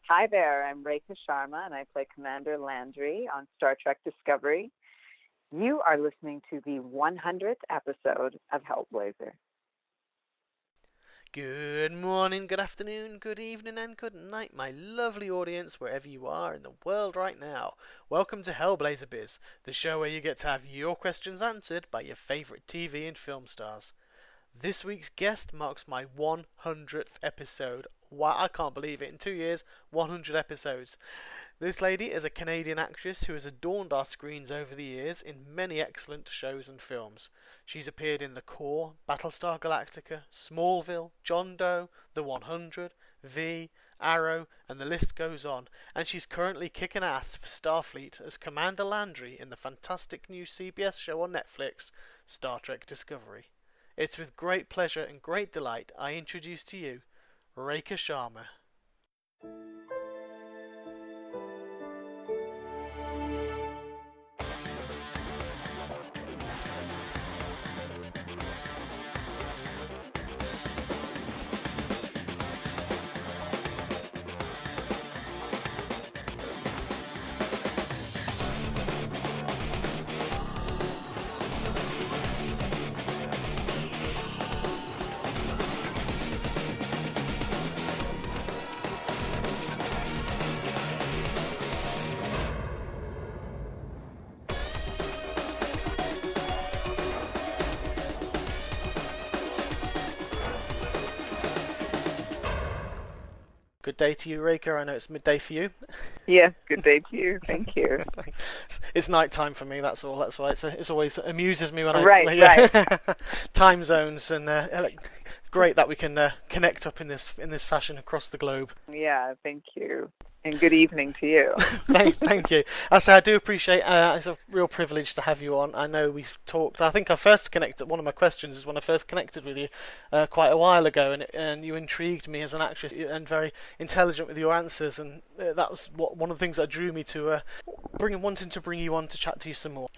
Hi there, I'm Rekha Sharma, and I play Commander Landry on Star Trek Discovery. You are listening to the 100th episode of Hellblazer. Good morning, good afternoon, good evening, and good night, my lovely audience, wherever you are in the world right now. Welcome to Hellblazer Biz, the show where you get to have your questions answered by your favourite TV and film stars. This week's guest marks my 100th episode. Wow, I can't believe it. In 2 years, 100 episodes. This lady is a Canadian actress who has adorned our screens over the years in many excellent shows and films. She's appeared in The Core, Battlestar Galactica, Smallville, John Doe, The 100, V, Arrow, and the list goes on. And she's currently kicking ass for Starfleet as Commander Landry in the fantastic new CBS show on Netflix, Star Trek Discovery. It's with great pleasure and great delight I introduce to you Rekha Sharma. Good day to you, Rekha. I know it's midday for you. Yes, good day to you. Thank you. It's night time for me. That's all. That's why it's always amuses me when Right. time zones and great that we can connect up in this fashion across the globe. Yeah, thank you. And good evening to you. Thank you. I say I do appreciate. It's a real privilege to have you on. I know we've talked. I think I first connected. One of my questions is when I first connected with you quite a while ago, and you intrigued me as an actress and very intelligent with your answers, and that was one of the things that drew me to wanting to bring you on to chat to you some more.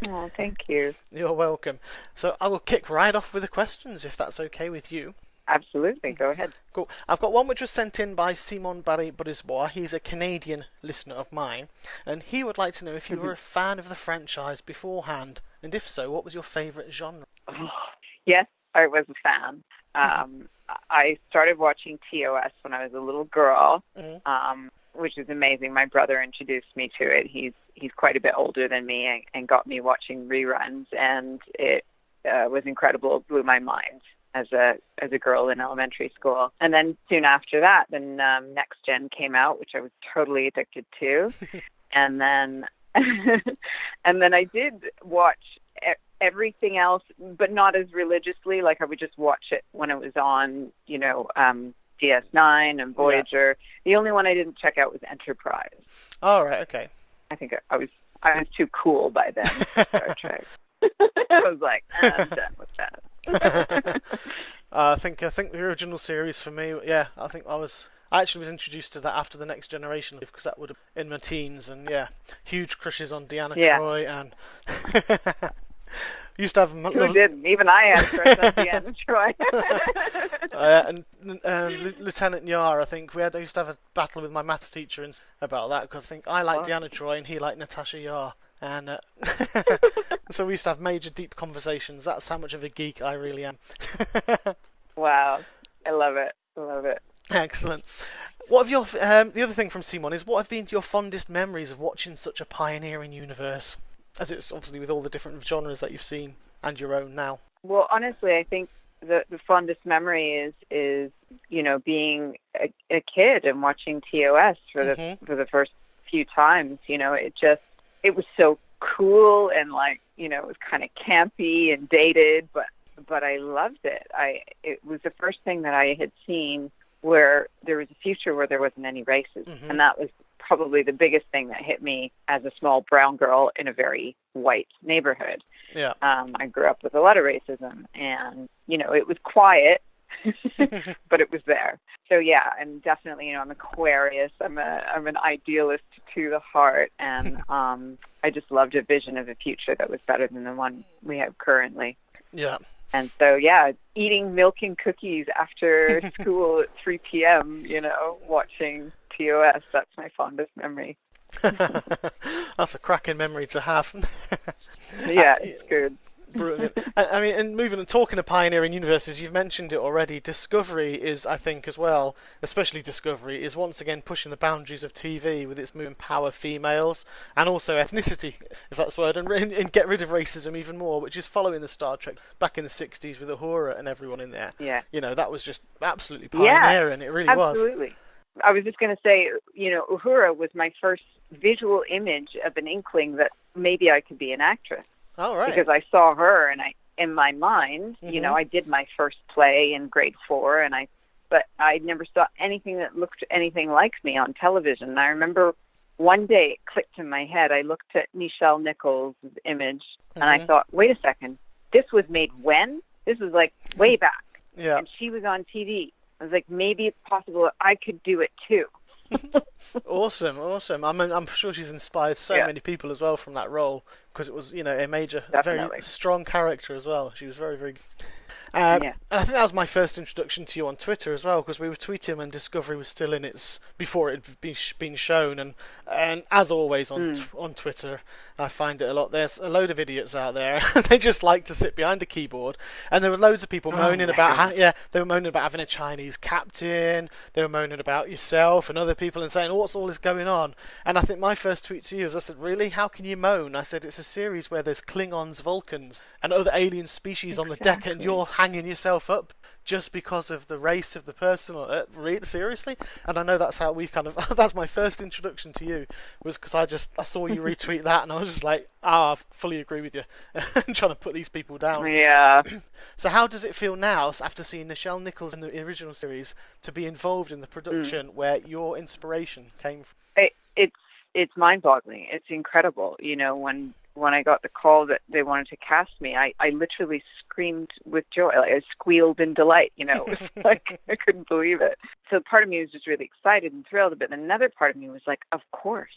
Oh, thank you. You're welcome. So I will kick right off with the questions, if that's okay with you. Absolutely. Go ahead. Cool. I've got one which was sent in by Simon Barry Budisbois. He's a Canadian listener of mine, and he would like to know if you were a fan of the franchise beforehand, and if so, what was your favourite genre? Yes, I was a fan. I started watching TOS when I was a little girl, which is amazing. My brother introduced me to it. He's quite a bit older than me and got me watching reruns, and it was incredible. It blew my mind as a girl in elementary school. And then soon after that, then Next Gen came out, which I was totally addicted to. And then I did watch everything else, but not as religiously. Like I would just watch it when it was on, DS9 and Voyager. Yeah. The only one I didn't check out was Enterprise. Oh, right, okay. I think I was too cool by then for Star Trek. I was like, I'm done with that. I think the original series for me, yeah, I actually was introduced to that after the Next Generation because that would have been in my teens, and yeah, huge crushes on Deanna Troi and used to have Who didn't? Even I had a crush on Deanna Troi. and Lieutenant Yar, I think I used to have a battle with my maths teacher about that because I think I liked Deanna Troi and he liked Natasha Yar. And so we used to have major deep conversations. That's how much of a geek I really am. Wow. I love it. Excellent. What have your the other thing from Simon is, what have been your fondest memories of watching such a pioneering universe, as it's obviously with all the different genres that you've seen and your own now? Well, honestly, I think the fondest memory is being a kid and watching TOS for the first few times. It was so cool and it was kind of campy and dated, but I loved it. It was the first thing that I had seen where there was a future where there wasn't any racism, and that was probably the biggest thing that hit me as a small brown girl in a very white neighborhood. Yeah. I grew up with a lot of racism, and it was quiet, but it was there. So yeah, I'm definitely, I'm Aquarius. I'm an idealist to the heart, and I just loved a vision of a future that was better than the one we have currently. Yeah. And so yeah, eating milk and cookies after school at 3 p.m. Watching TOS. That's my fondest memory. That's a cracking memory to have. Yeah, it's good. Brilliant. I mean, and moving and talking of pioneering universes, you've mentioned it already. Discovery is, I think, as well, especially Discovery, is once again pushing the boundaries of TV with its move to empower females and also ethnicity, if that's the word, and get rid of racism even more, which is following the Star Trek back in the 60s with Uhura and everyone in there. Yeah. You know, that was just absolutely pioneering. It really was. Absolutely. I was just going to say, you know, Uhura was my first visual image of an inkling that maybe I could be an actress. Oh, right. Because I saw her, and in my mind, you know, I did my first play in grade 4, but I never saw anything that looked anything like me on television. And I remember one day it clicked in my head. I looked at Nichelle Nichols' image, and I thought, wait a second, this was made when? This was like way back. Yeah. And she was on TV. I was like, maybe it's possible that I could do it too. Awesome. I'm sure she's inspired so many people as well from that role, because it was, you know, a major, very strong character as well. She was very, very good. And I think that was my first introduction to you on Twitter as well, because we were tweeting when Discovery was still in its before it had been shown, and as always on Twitter, I find it a lot. There's a load of idiots out there. They just like to sit behind a keyboard, and there were loads of people moaning about they were moaning about having a Chinese captain. They were moaning about yourself and other people and saying, what's all this going on? And I think my first tweet to you is, I said, really, how can you moan? I said, it's a series where there's Klingons, Vulcans, and other alien species on the deck, and you're hanging yourself up just because of the race of the person. Really, seriously? And I know that's how we kind of that's my first introduction to you, was because I saw you retweet that, and I was just like, I fully agree with you. I'm trying to put these people down. Yeah. So how does it feel now, after seeing Nichelle Nichols in the original series, to be involved in the production where your inspiration came from? It's mind-boggling. It's incredible. You know, when I got the call that they wanted to cast me, I literally screamed with joy. Like, I squealed in delight. You know, it was like I couldn't believe it. So part of me was just really excited and thrilled. But another part of me was like, of course.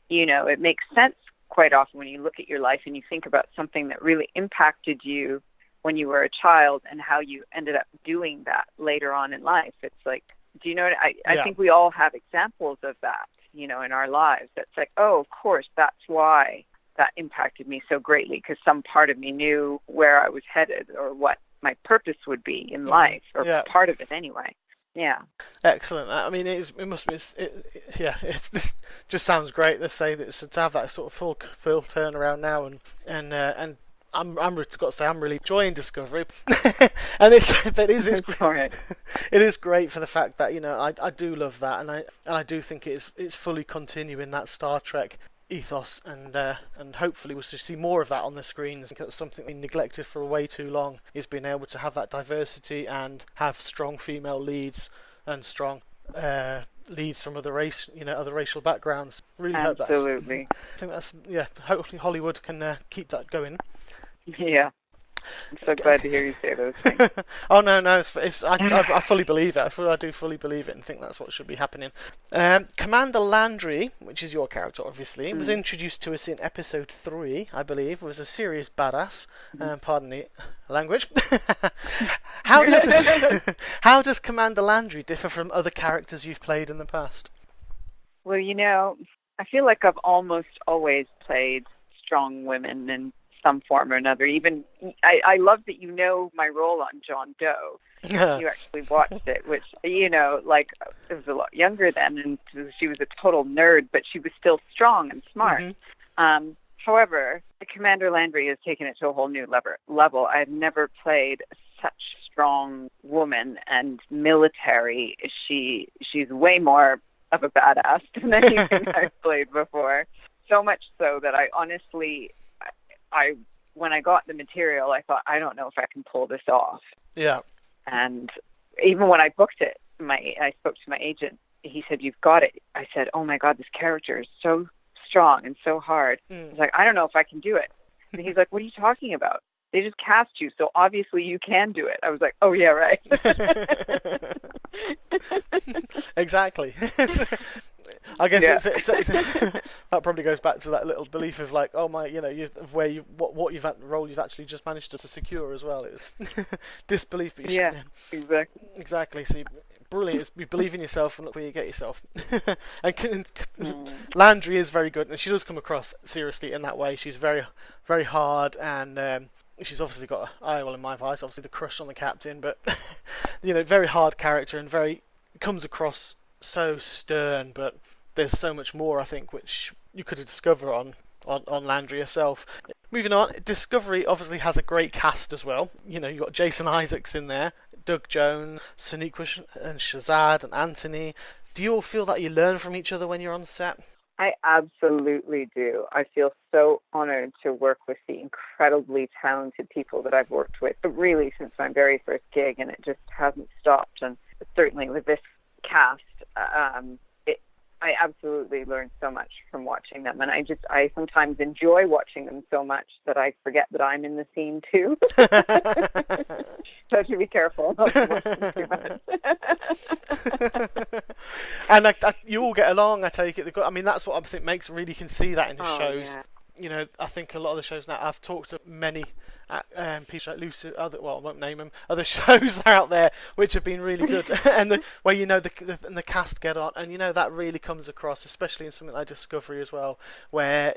You know, it makes sense quite often when you look at your life and you think about something that really impacted you when you were a child and how you ended up doing that later on in life. It's like, do you know what I think we all have examples of that, you know, in our lives. That's like, oh, of course, that's why that impacted me so greatly, because some part of me knew where I was headed or what my purpose would be in life, or part of it anyway. Yeah. Excellent. I mean, it must be. This just sounds great. Let's say that to have that sort of full turnaround now, and I'm got to say I'm really enjoying Discovery, and it is great for the fact that, you know, I do love that, and I do think it's fully continuing that Star Trek ethos, and hopefully we'll see more of that on the screens. That's something we neglected for way too long, is being able to have that diversity and have strong female leads and strong leads from other racial backgrounds. Really hope that's. Absolutely. I think that's hopefully Hollywood can keep that going. Yeah. I'm so glad to hear you say those things. Oh no, I fully believe it. I do fully believe it, and think that's what should be happening. Commander Landry, which is your character, obviously, was introduced to us in episode 3, I believe. Was a serious badass. Pardon the language. How does Commander Landry differ from other characters you've played in the past? Well, you know, I feel like I've almost always played strong women in some form or another. Even I love that you know my role on John Doe. You actually watched it, which, you know, like, it was a lot younger then, and she was a total nerd, but she was still strong and smart. However, Commander Landry has taken it to a whole new level. I've never played such strong woman and military. She's way more of a badass than anything I've played before. So much so that I honestly, when I got the material, I thought, I don't know if I can pull this off. Yeah. And even when I booked it, I spoke to my agent. He said, "You've got it." I said, "Oh my God, this character is so strong and so hard." He's like, "I don't know if I can do it." And he's like, "What are you talking about? They just cast you, so obviously you can do it." I was like, "Oh yeah, right." Exactly. I guess that probably goes back to that little belief of like, oh my, you know, what role you've actually just managed to secure as well. It's disbelief. But exactly. So brilliant. It's you believe in yourself and look where you get yourself. and Landry is very good, and she does come across seriously in that way. She's very, very hard, and she's obviously got, well, in my eyes, obviously the crush on the captain, but very hard character and very comes across so stern. But there's so much more, I think, which you could discover on Landry herself. Moving on, Discovery obviously has a great cast as well. You've got Jason Isaacs in there, Doug Jones, Sonequa and Shazad and Anthony. Do you all feel that you learn from each other when you're on set? I absolutely do. I feel so honored to work with the incredibly talented people that I've worked with, but really since my very first gig, and it just hasn't stopped. And certainly with this cast, I absolutely learn so much from watching them, and I sometimes enjoy watching them so much that I forget that I'm in the scene too. So to be careful not to watch them too much. And you all get along, I take it. I mean, that's what I think makes really can see that in the shows. Yeah. I think a lot of the shows now, I've talked to many people like Lucy, I won't name them, other shows out there which have been really good, and where the cast get on, and that really comes across, especially in something like Discovery as well, where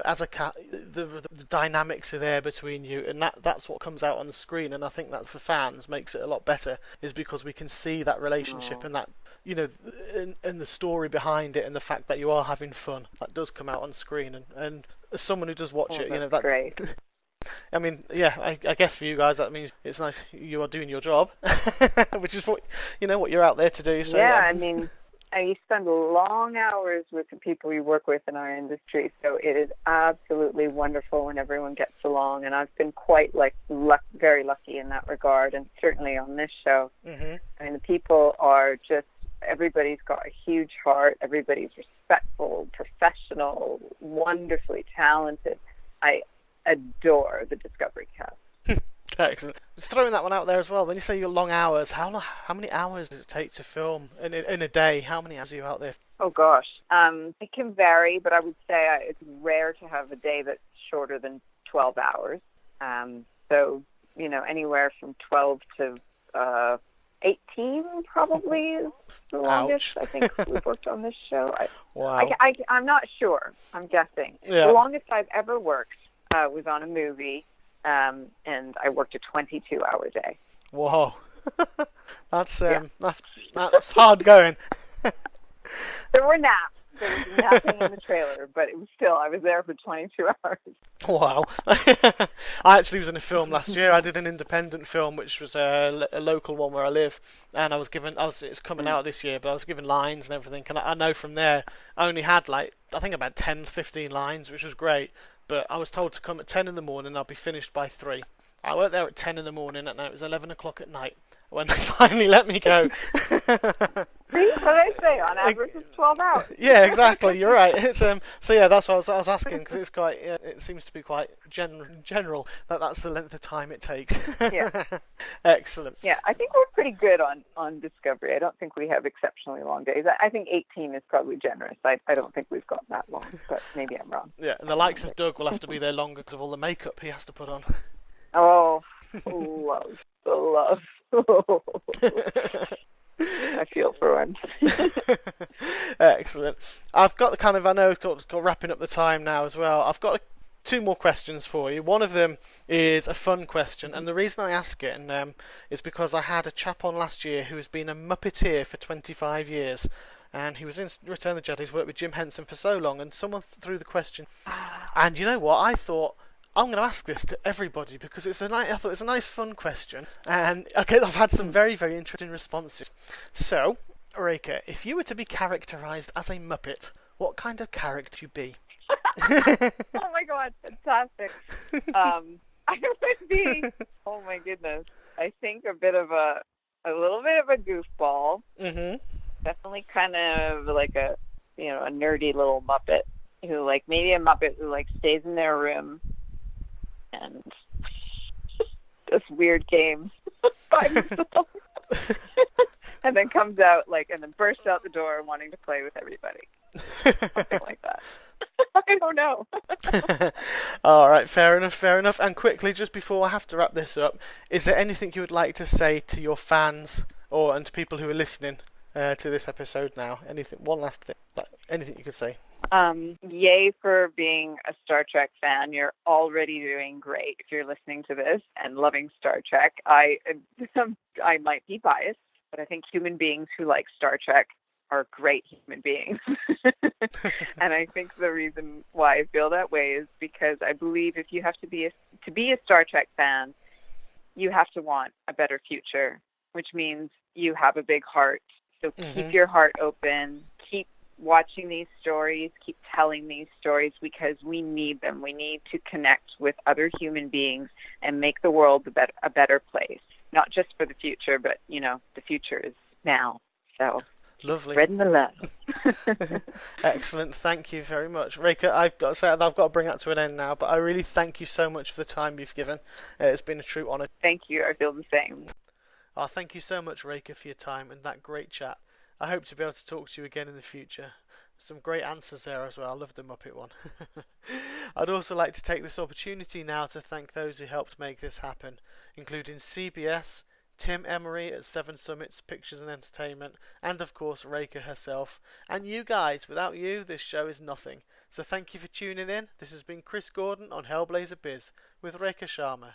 as a the dynamics are there between you, and that's what comes out on the screen, and I think that for fans makes it a lot better, is because we can see that relationship and that and the story behind it, and the fact that you are having fun that does come out on screen, and as someone who does watch it, that's great. I mean, yeah, I guess for you guys that means it's nice you are doing your job, which is what what you're out there to do. So yeah, I mean, you spend long hours with the people you work with in our industry, so it is absolutely wonderful when everyone gets along. And I've been quite very lucky in that regard, and certainly on this show. Mm-hmm. I mean, the people are just. Everybody's got a huge heart. Everybody's respectful, professional, wonderfully talented. I adore the Discovery cast. Excellent. Just throwing that one out there as well. When you say your long hours, how many hours does it take to film in a day? How many hours are you out there? Oh gosh, it can vary, but I would say it's rare to have a day that's shorter than 12 hours. So anywhere from 12 to 18 probably is the longest. I think we've worked on this show. Wow. I'm not sure. I'm guessing. Yeah. The longest I've ever worked was on a movie, and I worked a 22-hour day. Whoa. That's hard going. There were naps. There was napping in the trailer, but it was still, I was there for 22 hours. Wow. I actually was in a film last year. I did an independent film, which was a local one where I live, and it's coming out this year, but I was given lines and everything, and I know from there, I only had I think about 10, 15 lines, which was great, but I was told to come at 10 in the morning, I'll be finished by 3. I went there at 10 in the morning, and it was 11 o'clock at night when they finally let me go. See what I say? On average, it's 12 hours. Yeah, exactly. You're right. It's So yeah, that's what I was asking, because it's quite. It seems to be quite general that's the length of time it takes. Yeah. Excellent. Yeah, I think we're pretty good on Discovery. I don't think we have exceptionally long days. I think 18 is probably generous. I don't think we've got that long, but maybe I'm wrong. Yeah, and the likes of Doug will have to be there longer because of all the makeup he has to put on. Oh, love. I feel for him. Excellent. I've got I know we've got wrapping up the time now as well. I've got 2 more questions for you. One of them is a fun question, and the reason I ask it is because I had a chap on last year who has been a Muppeteer for 25 years. And he was in Return of the Jedi. He's worked with Jim Henson for so long, and someone threw the question. And you know what? I thought, I'm going to ask this to everybody because I thought it's a nice, fun question. And I've had some very, very interesting responses. So, Rekha, if you were to be characterised as a Muppet, what kind of character would you be? Oh my God, fantastic. I would be, oh my goodness, I think a little bit of a goofball. Mm-hmm. Definitely kind of like a nerdy little Muppet who maybe a Muppet who stays in their room and does weird games by himself. And then comes out and then bursts out the door wanting to play with everybody. Something like that. I don't know. All right, fair enough. And quickly, just before I have to wrap this up, is there anything you would like to say to your fans and to people who are listening to this episode now? One last thing, anything you could say? Yay for being a Star Trek fan. You're already doing great if you're listening to this and loving Star Trek. I might be biased, but I think human beings who like Star Trek are great human beings. And I think the reason why I feel that way is because I believe if you have to be a Star Trek fan, you have to want a better future, which means you have a big heart. So keep your heart open, keep watching these stories, keep telling these stories, because we need them. We need to connect with other human beings and make the world a better place. Not just for the future, but, the future is now. So, lovely. Spreading the love. Excellent. Thank you very much. Rekha, I've got to bring that to an end now, but I really thank you so much for the time you've given. It's been a true honour. Thank you. I feel the same. Oh, thank you so much, Rekha, for your time and that great chat. I hope to be able to talk to you again in the future. Some great answers there as well. I love the Muppet one. I'd also like to take this opportunity now to thank those who helped make this happen, including CBS, Tim Emery at Seven Summits Pictures and Entertainment, and of course Rekha herself. And you guys, without you, this show is nothing. So thank you for tuning in. This has been Chris Gordon on Hellblazer Biz with Rekha Sharma.